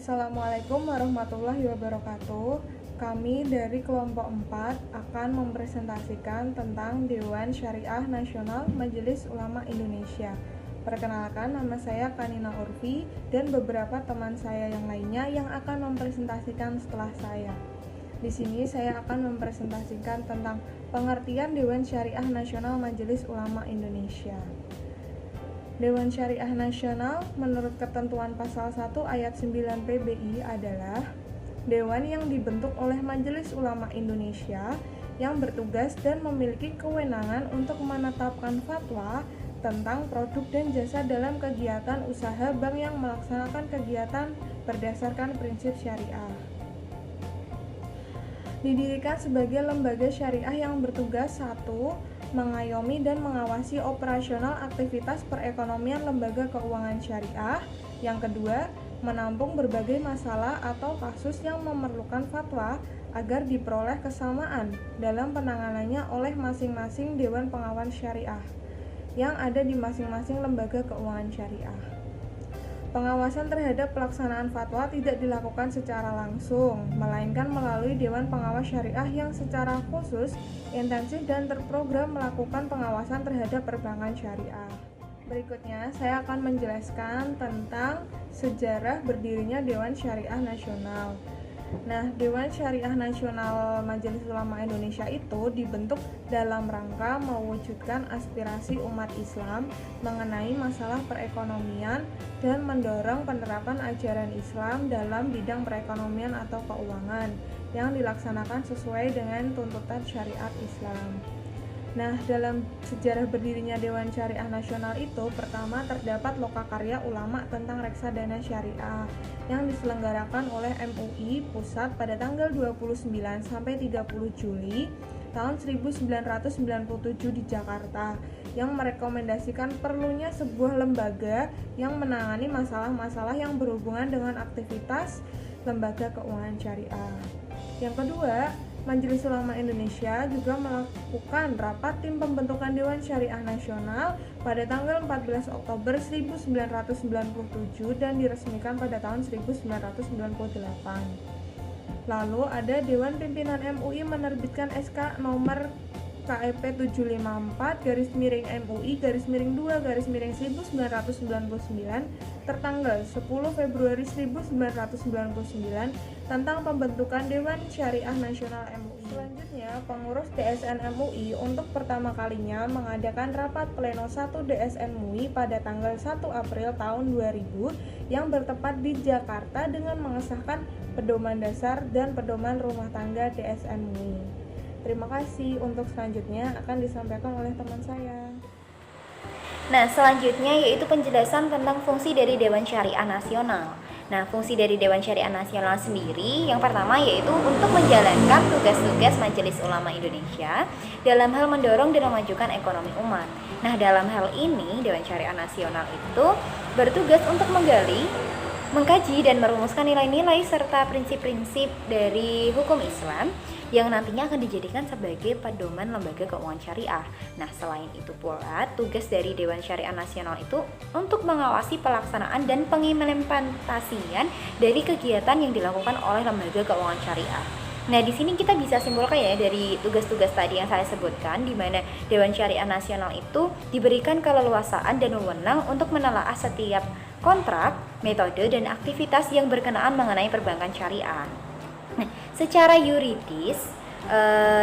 Assalamualaikum warahmatullahi wabarakatuh. Kami dari kelompok 4 akan mempresentasikan tentang Dewan Syariah Nasional Majelis Ulama Indonesia. Perkenalkan, nama saya Kanina Urfi dan beberapa teman saya yang lainnya yang akan mempresentasikan setelah saya. Di sini saya akan mempresentasikan tentang pengertian Dewan Syariah Nasional Majelis Ulama Indonesia. Dewan Syariah Nasional menurut ketentuan pasal 1 ayat 9 PBI adalah dewan yang dibentuk oleh Majelis Ulama Indonesia yang bertugas dan memiliki kewenangan untuk menetapkan fatwa tentang produk dan jasa dalam kegiatan usaha bank yang melaksanakan kegiatan berdasarkan prinsip syariah. Didirikan sebagai lembaga syariah yang bertugas 1. Mengayomi dan mengawasi operasional aktivitas perekonomian lembaga keuangan syariah. Yang kedua, menampung berbagai masalah atau kasus yang memerlukan fatwa agar diperoleh kesamaan dalam penanganannya oleh masing-masing Dewan Pengawas Syariah yang ada di masing-masing lembaga keuangan syariah. Pengawasan terhadap pelaksanaan fatwa tidak dilakukan secara langsung, melainkan melalui Dewan Pengawas Syariah yang secara khusus, intensif dan terprogram melakukan pengawasan terhadap perbankan syariah. Berikutnya, saya akan menjelaskan tentang sejarah berdirinya Dewan Syariah Nasional. Nah, Dewan Syariah Nasional Majelis Ulama Indonesia itu dibentuk dalam rangka mewujudkan aspirasi umat Islam mengenai masalah perekonomian dan mendorong penerapan ajaran Islam dalam bidang perekonomian atau keuangan yang dilaksanakan sesuai dengan tuntutan syariat Islam. Nah, dalam sejarah berdirinya Dewan Syariah Nasional itu, pertama terdapat lokakarya ulama tentang reksadana syariah yang diselenggarakan oleh MUI Pusat pada tanggal 29 sampai 30 Juli tahun 1997 di Jakarta yang merekomendasikan perlunya sebuah lembaga yang menangani masalah-masalah yang berhubungan dengan aktivitas lembaga keuangan syariah. Yang kedua, Majelis Ulama Indonesia juga melakukan rapat tim pembentukan Dewan Syariah Nasional pada tanggal 14 Oktober 1997 dan diresmikan pada tahun 1998. Lalu ada Dewan Pimpinan MUI menerbitkan SK nomor KEP 754-MUI-2-1999 tertanggal 10 Februari 1999 tentang pembentukan Dewan Syariah Nasional MUI. Selanjutnya, pengurus DSN MUI untuk pertama kalinya mengadakan rapat pleno 1 DSN MUI pada tanggal 1 April tahun 2000 yang bertepat di Jakarta dengan mengesahkan pedoman dasar dan pedoman rumah tangga DSN MUI. Terima kasih. Untuk selanjutnya akan disampaikan oleh teman saya. Nah, selanjutnya yaitu penjelasan tentang fungsi dari Dewan Syariah Nasional. Nah, fungsi dari Dewan Syariah Nasional sendiri yang pertama yaitu untuk menjalankan tugas-tugas Majelis Ulama Indonesia dalam hal mendorong dan memajukan ekonomi umat. Nah, dalam hal ini Dewan Syariah Nasional itu bertugas untuk mengkaji dan merumuskan nilai-nilai serta prinsip-prinsip dari hukum Islam yang nantinya akan dijadikan sebagai pedoman lembaga keuangan syariah. Nah, selain itu pula, tugas dari Dewan Syariah Nasional itu untuk mengawasi pelaksanaan dan pengimplementasian dari kegiatan yang dilakukan oleh lembaga keuangan syariah. Nah, di sini kita bisa simpulkan ya dari tugas-tugas tadi yang saya sebutkan, di mana Dewan Syariah Nasional itu diberikan keleluasaan dan wewenang untuk menelaah setiap kontrak, metode, dan aktivitas yang berkenaan mengenai perbankan syariah. Nah, secara yuridis,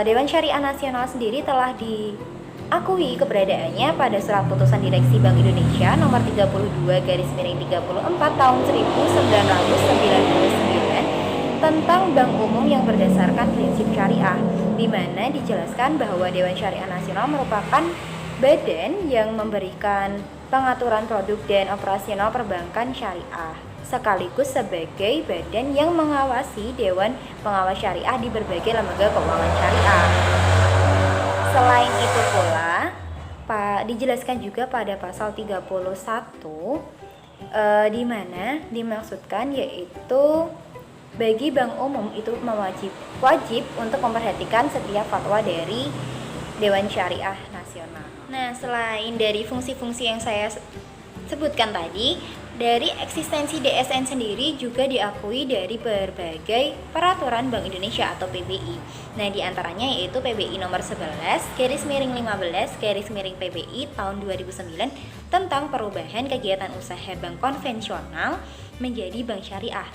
Dewan Syariah Nasional sendiri telah diakui keberadaannya pada surat putusan Direksi Bank Indonesia nomor 32/34 tahun 1999 tentang bank umum yang berdasarkan prinsip syariah, di mana dijelaskan bahwa Dewan Syariah Nasional merupakan badan yang memberikan pengaturan produk dan operasional perbankan syariah, sekaligus sebagai badan yang mengawasi Dewan Pengawas Syariah di berbagai lembaga keuangan syariah. Selain itu pula, dijelaskan juga pada pasal 31 di mana dimaksudkan yaitu bagi bank umum itu wajib untuk memperhatikan setiap fatwa dari Dewan Syariah Nasional. Nah, selain dari fungsi-fungsi yang saya sebutkan tadi, dari eksistensi DSN sendiri juga diakui dari berbagai peraturan Bank Indonesia atau PBI. Nah, diantaranya yaitu PBI nomor 11/15/PBI tahun 2009 tentang perubahan kegiatan usaha bank konvensional menjadi bank syariah.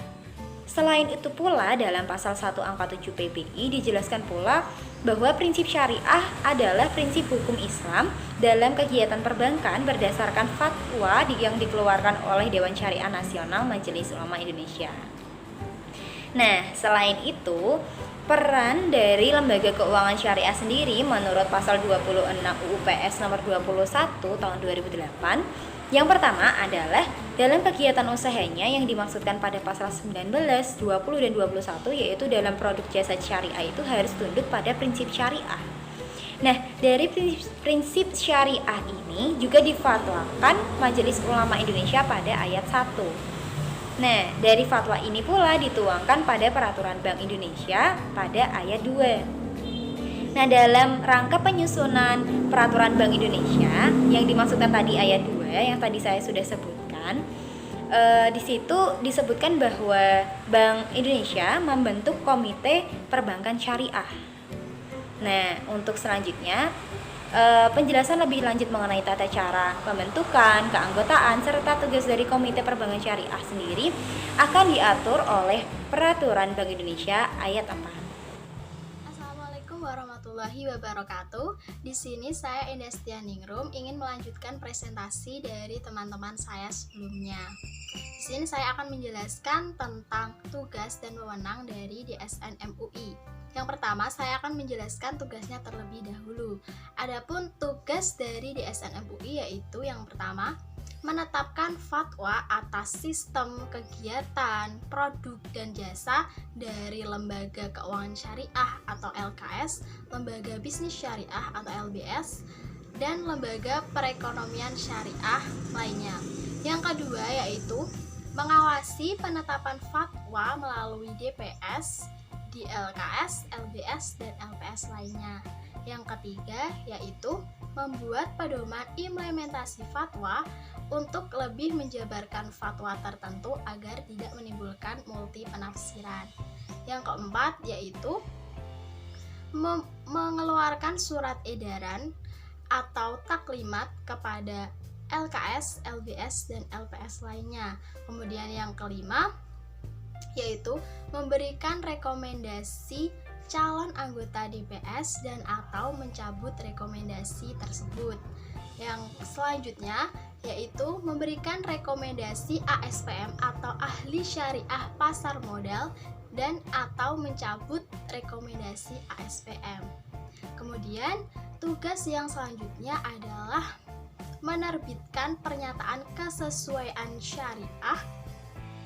Selain itu pula, dalam pasal 1 angka 7 PBI dijelaskan pula bahwa prinsip syariah adalah prinsip hukum Islam dalam kegiatan perbankan berdasarkan fatwa yang dikeluarkan oleh Dewan Syariah Nasional Majelis Ulama Indonesia. Nah, selain itu, peran dari lembaga keuangan syariah sendiri menurut pasal 26 UU PS nomor 21 tahun 2008, yang pertama adalah dalam kegiatan usahanya yang dimaksudkan pada pasal 19, 20, dan 21, yaitu dalam produk jasa syariah itu harus tunduk pada prinsip syariah. Nah, dari prinsip syariah ini juga difatwakan Majelis Ulama Indonesia pada ayat 1. Nah, dari fatwa ini pula dituangkan pada Peraturan Bank Indonesia pada ayat 2. Nah, dalam rangka penyusunan Peraturan Bank Indonesia yang dimaksudkan tadi ayat 2 yang tadi saya sudah sebutkan, di situ disebutkan bahwa Bank Indonesia membentuk Komite Perbankan Syariah. Nah, untuk selanjutnya penjelasan lebih lanjut mengenai tata cara pembentukan, keanggotaan, serta tugas dari Komite Perbankan Syariah sendiri akan diatur oleh Peraturan Bank Indonesia ayat 4. Warahmatullahi wabarakatuh. Di sini saya Endestianingrum ingin melanjutkan presentasi dari teman-teman saya sebelumnya. Di sini saya akan menjelaskan tentang tugas dan wewenang dari DSN MUI. Yang pertama, saya akan menjelaskan tugasnya terlebih dahulu. Adapun tugas dari DSN MUI yaitu yang pertama, menetapkan fatwa atas sistem kegiatan, produk, dan jasa dari Lembaga Keuangan Syariah atau LKS, Lembaga Bisnis Syariah atau LBS, dan Lembaga Perekonomian Syariah lainnya. Yang kedua yaitu mengawasi penetapan fatwa melalui DPS di LKS, LBS, dan LPS lainnya. Yang ketiga yaitu membuat pedoman implementasi fatwa untuk lebih menjabarkan fatwa tertentu agar tidak menimbulkan multi penafsiran. Yang keempat yaitu mengeluarkan surat edaran atau taklimat kepada LKS, LBS, dan LPS lainnya. Kemudian yang kelima yaitu memberikan rekomendasi calon anggota DPS dan atau mencabut rekomendasi tersebut. Yang selanjutnya yaitu memberikan rekomendasi ASPM atau ahli syariah pasar modal dan atau mencabut rekomendasi ASPM. Kemudian tugas yang selanjutnya adalah menerbitkan pernyataan kesesuaian syariah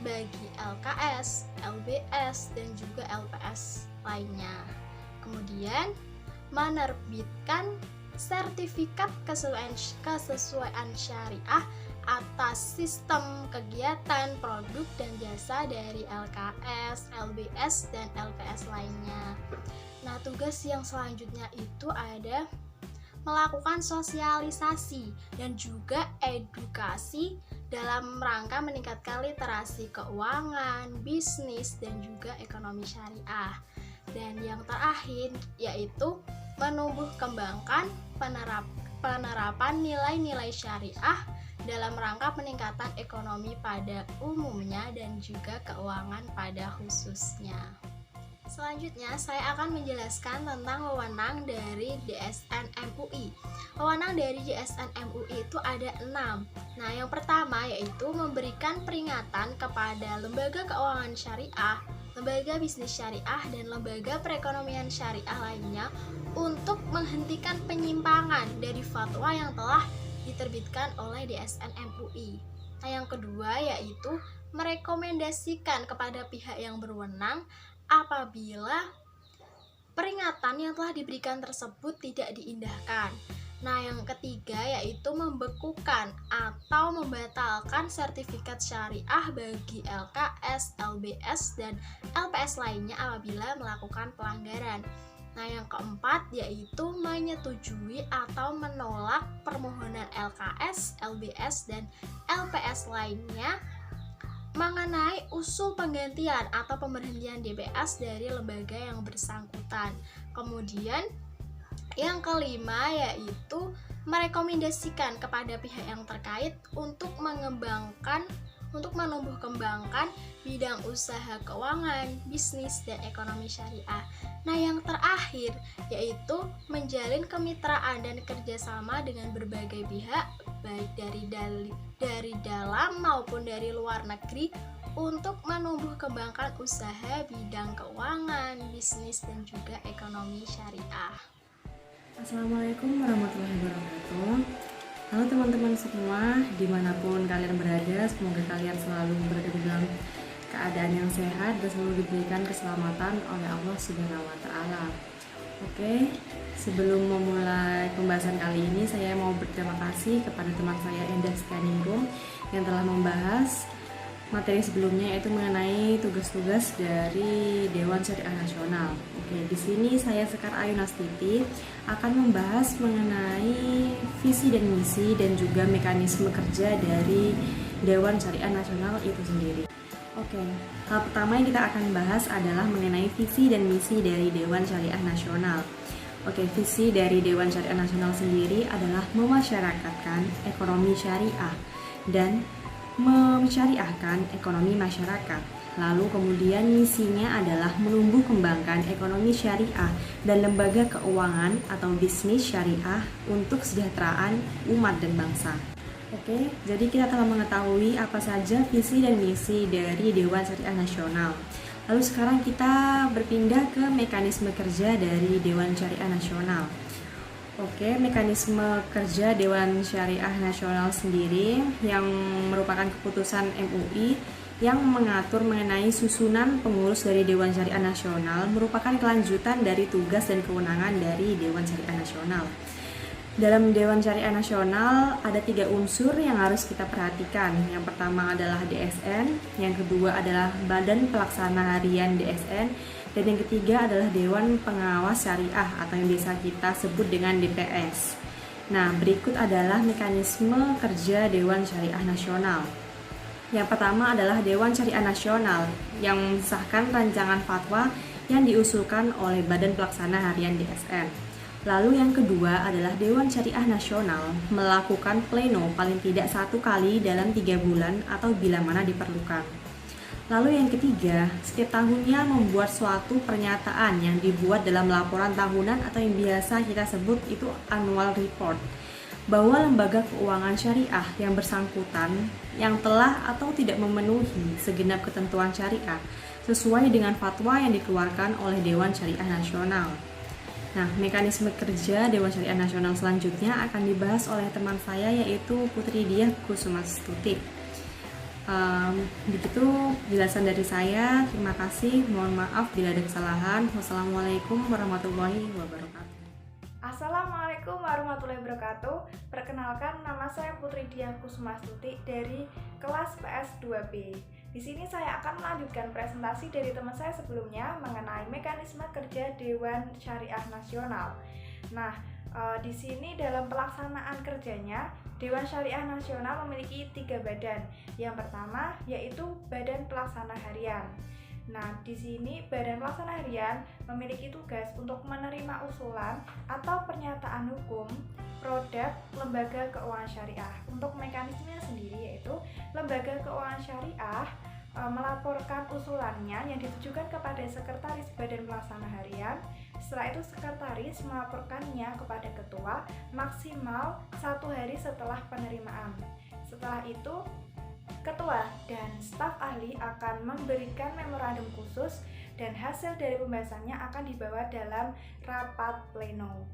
bagi LKS, LBS, dan juga LPS lainnya. Kemudian menerbitkan sertifikat kesesuaian syariah atas sistem kegiatan, produk, dan jasa dari LKS, LBS, dan LPS lainnya. Nah, tugas yang selanjutnya itu ada melakukan sosialisasi dan juga edukasi dalam rangka meningkatkan literasi keuangan, bisnis, dan juga ekonomi syariah. Dan yang terakhir yaitu menumbuh kembangkan penerapan nilai-nilai syariah dalam rangka peningkatan ekonomi pada umumnya dan juga keuangan pada khususnya. Selanjutnya, saya akan menjelaskan tentang wewenang dari DSN MUI. Wewenang dari DSN MUI itu ada 6. Nah, yang pertama yaitu memberikan peringatan kepada lembaga keuangan syariah, lembaga bisnis syariah, dan lembaga perekonomian syariah lainnya untuk menghentikan penyimpangan dari fatwa yang telah diterbitkan oleh DSN MUI. Nah, yang kedua yaitu merekomendasikan kepada pihak yang berwenang apabila peringatan yang telah diberikan tersebut tidak diindahkan. Nah, yang ketiga yaitu membekukan atau membatalkan sertifikat syariah bagi LKS, LBS, dan LPS lainnya apabila melakukan pelanggaran. Nah, yang keempat yaitu menyetujui atau menolak permohonan LKS, LBS, dan LPS lainnya mengenai usul penggantian atau pemberhentian DPS dari lembaga yang bersangkutan. Kemudian yang kelima yaitu merekomendasikan kepada pihak yang terkait untuk menumbuh kembangkan bidang usaha keuangan, bisnis, dan ekonomi syariah. Nah, yang terakhir yaitu menjalin kemitraan dan kerjasama dengan berbagai pihak, baik dari dalam maupun dari luar negeri, untuk menumbuh kembangkan usaha bidang keuangan, bisnis, dan juga ekonomi syariah. Assalamualaikum warahmatullahi wabarakatuh. Halo teman-teman semua, dimanapun kalian berada, semoga kalian selalu berada dalam keadaan yang sehat dan selalu diberikan keselamatan oleh Allah Subhanahu wa Ta'ala. Oke, sebelum memulai pembahasan kali ini, saya mau berterima kasih kepada teman saya Endestia Ningrum yang telah membahas materi sebelumnya, yaitu mengenai tugas-tugas dari Dewan Syariah Nasional. Oke, di sini saya Sekar Ayu Nastiti akan membahas mengenai visi dan misi dan juga mekanisme kerja dari Dewan Syariah Nasional itu sendiri. Oke, hal pertama yang kita akan bahas adalah mengenai visi dan misi dari Dewan Syariah Nasional. Oke, visi dari Dewan Syariah Nasional sendiri adalah memasyarakatkan ekonomi syariah dan mensyariahkan ekonomi masyarakat. Lalu kemudian misinya adalah menumbuh kembangkan ekonomi syariah dan lembaga keuangan atau bisnis syariah untuk kesejahteraan umat dan bangsa. Oke, jadi kita telah mengetahui apa saja visi dan misi dari Dewan Syariah Nasional. Lalu sekarang kita berpindah ke mekanisme kerja dari Dewan Syariah Nasional. Oke, mekanisme kerja Dewan Syariah Nasional sendiri yang merupakan keputusan MUI yang mengatur mengenai susunan pengurus dari Dewan Syariah Nasional merupakan kelanjutan dari tugas dan kewenangan dari Dewan Syariah Nasional. Dalam Dewan Syariah Nasional ada 3 unsur yang harus kita perhatikan. Yang pertama adalah DSN, yang kedua adalah Badan Pelaksana Harian DSN, dan yang ketiga adalah Dewan Pengawas Syariah atau yang biasa kita sebut dengan DPS. Nah, berikut adalah mekanisme kerja Dewan Syariah Nasional. Yang pertama adalah Dewan Syariah Nasional yang mensahkan rancangan fatwa yang diusulkan oleh Badan Pelaksana Harian DSN. Lalu yang kedua adalah Dewan Syariah Nasional melakukan pleno paling tidak 1 kali dalam 3 bulan atau bila mana diperlukan. Lalu yang ketiga, setiap tahunnya membuat suatu pernyataan yang dibuat dalam laporan tahunan atau yang biasa kita sebut itu annual report, bahwa lembaga keuangan syariah yang bersangkutan yang telah atau tidak memenuhi segenap ketentuan syariah sesuai dengan fatwa yang dikeluarkan oleh Dewan Syariah Nasional. Nah, mekanisme kerja Dewan Syariah Nasional selanjutnya akan dibahas oleh teman saya yaitu Putri Diah Kusumastuti. Begitu jelasan dari saya. Terima kasih. Mohon maaf bila ada kesalahan. Wassalamualaikum warahmatullahi wabarakatuh. Assalamualaikum warahmatullahi wabarakatuh. Perkenalkan, nama saya Putri Diah Kusumastuti dari kelas PS2B. Di sini saya akan melanjutkan presentasi dari teman saya sebelumnya mengenai mekanisme kerja Dewan Syariah Nasional. Nah, di sini dalam pelaksanaan kerjanya Dewan Syariah Nasional memiliki 3 badan. Yang pertama yaitu Badan Pelaksana Harian. Nah, di sini Badan Pelaksana Harian memiliki tugas untuk menerima usulan atau pernyataan hukum produk lembaga keuangan syariah. Untuk mekanismenya sendiri yaitu lembaga keuangan syariah melaporkan usulannya yang ditujukan kepada Sekretaris Badan Pelaksana Harian. Setelah itu sekretaris melaporkannya kepada ketua maksimal 1 hari setelah penerimaan. Setelah itu ketua dan staf ahli akan memberikan memorandum khusus dan hasil dari pembahasannya akan dibawa dalam rapat pleno.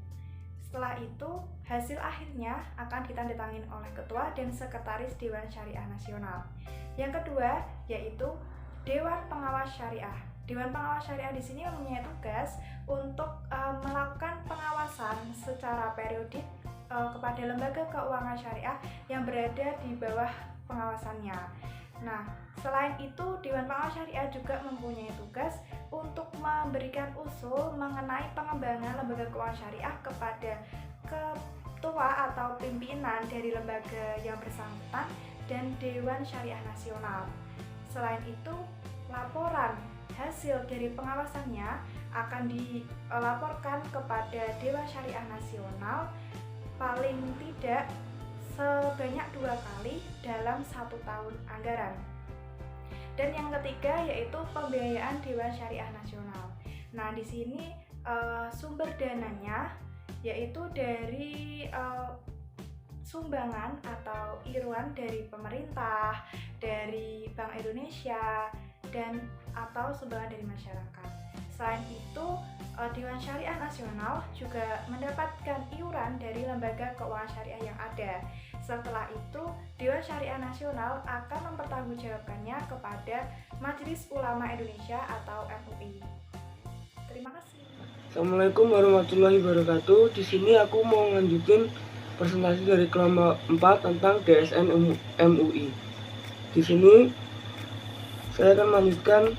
Setelah itu hasil akhirnya akan ditandatangani oleh ketua dan sekretaris Dewan Syariah Nasional. Yang kedua yaitu Dewan Pengawas Syariah. Dewan Pengawas Syariah di sini mempunyai tugas untuk melakukan pengawasan secara periodik kepada lembaga keuangan syariah yang berada di bawah pengawasannya. Nah, selain itu, Dewan Pengawas Syariah juga mempunyai tugas untuk memberikan usul mengenai pengembangan lembaga keuangan syariah kepada ketua atau pimpinan dari lembaga yang bersangkutan dan Dewan Syariah Nasional. Selain itu, laporan hasil dari pengawasannya akan dilaporkan kepada Dewan Syariah Nasional paling tidak sebanyak 2 kali dalam 1 tahun anggaran. Dan yang ketiga yaitu pembiayaan Dewan Syariah Nasional. Nah, di sini sumber dananya yaitu dari sumbangan atau iuran dari pemerintah, dari Bank Indonesia, dan atau sumbangan dari masyarakat. Selain itu, Dewan Syariah Nasional juga mendapatkan iuran dari lembaga keuangan syariah yang ada. Setelah itu, Dewan Syariah Nasional akan mempertanggungjawabkannya kepada Majelis Ulama Indonesia atau MUI. Terima kasih. Assalamualaikum warahmatullahi wabarakatuh. Di sini aku mau lanjutin presentasi dari kelompok 4 tentang DSN MUI. Di sini saya akan melanjutkan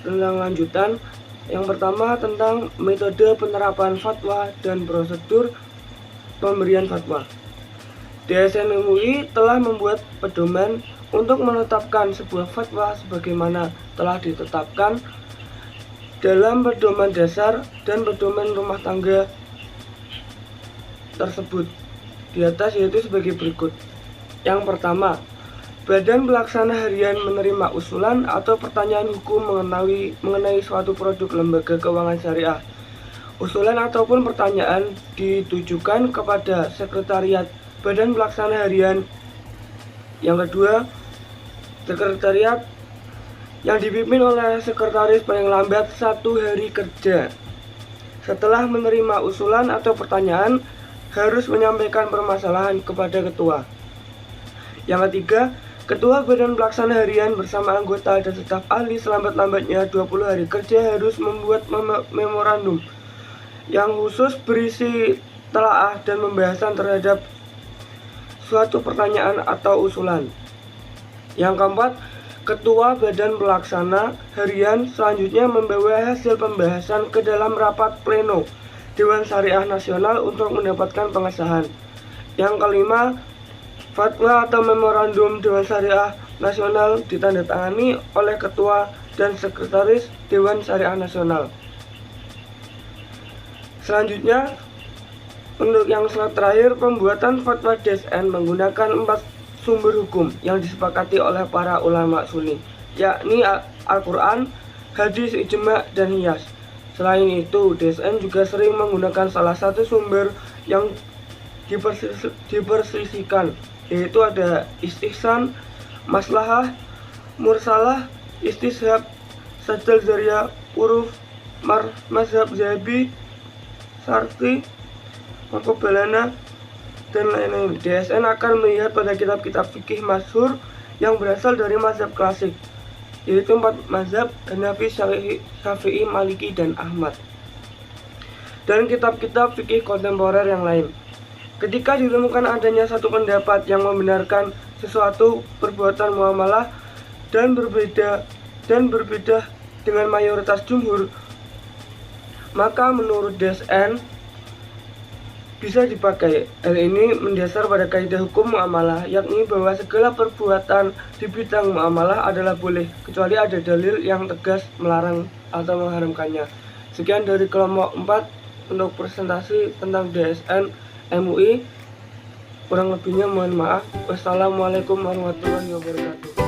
tentang lanjutan. Yang pertama tentang metode penerapan fatwa dan prosedur pemberian fatwa. DSN MUI telah membuat pedoman untuk menetapkan sebuah fatwa sebagaimana telah ditetapkan dalam pedoman dasar dan pedoman rumah tangga tersebut di atas, yaitu sebagai berikut. Yang pertama, Badan Pelaksana Harian menerima usulan atau pertanyaan hukum mengenai suatu produk lembaga keuangan syariah. Usulan ataupun pertanyaan ditujukan kepada Sekretariat Badan Pelaksana Harian. Yang kedua, Sekretariat yang dipimpin oleh sekretaris paling lambat 1 hari kerja. Setelah menerima usulan atau pertanyaan, harus menyampaikan permasalahan kepada ketua. Yang ketiga, Ketua Badan Pelaksana Harian bersama anggota dan staf ahli selambat-lambatnya 20 hari kerja harus membuat memorandum yang khusus berisi telaah dan pembahasan terhadap suatu pertanyaan atau usulan. Yang keempat, Ketua Badan Pelaksana Harian selanjutnya membawa hasil pembahasan ke dalam rapat pleno Dewan Syariah Nasional untuk mendapatkan pengesahan. Yang kelima, fatwa atau memorandum Dewan Syariah Nasional ditandatangani oleh Ketua dan Sekretaris Dewan Syariah Nasional. Selanjutnya, untuk yang slide terakhir, pembuatan fatwa DSN menggunakan 4 sumber hukum yang disepakati oleh para ulama sunni, yakni Al-Quran, hadis, ijma, dan qiyas. Selain itu, DSN juga sering menggunakan salah satu sumber yang diperselisihkan, yaitu ada istihsan, maslahah, mursalah, istishab, sajal zariyah, uruf, mazhab zahabi, sarti, makobalana, dan lain-lain. DSN akan melihat pada kitab-kitab fikih masyhur yang berasal dari mazhab klasik, yaitu 4 mazhab Hanafi, Syafi'i, Maliki, dan Ahmad, dan kitab-kitab fikih kontemporer yang lain. Ketika ditemukan adanya satu pendapat yang membenarkan sesuatu perbuatan muamalah dan berbeda dengan mayoritas jumhur, maka menurut DSN bisa dipakai. Hal ini mendasar pada kaidah hukum muamalah, yakni bahwa segala perbuatan di bidang muamalah adalah boleh kecuali ada dalil yang tegas melarang atau mengharamkannya. Sekian dari kelompok 4 untuk presentasi tentang DSN MUI. Kurang lebihnya mohon maaf. Wassalamualaikum warahmatullahi wabarakatuh.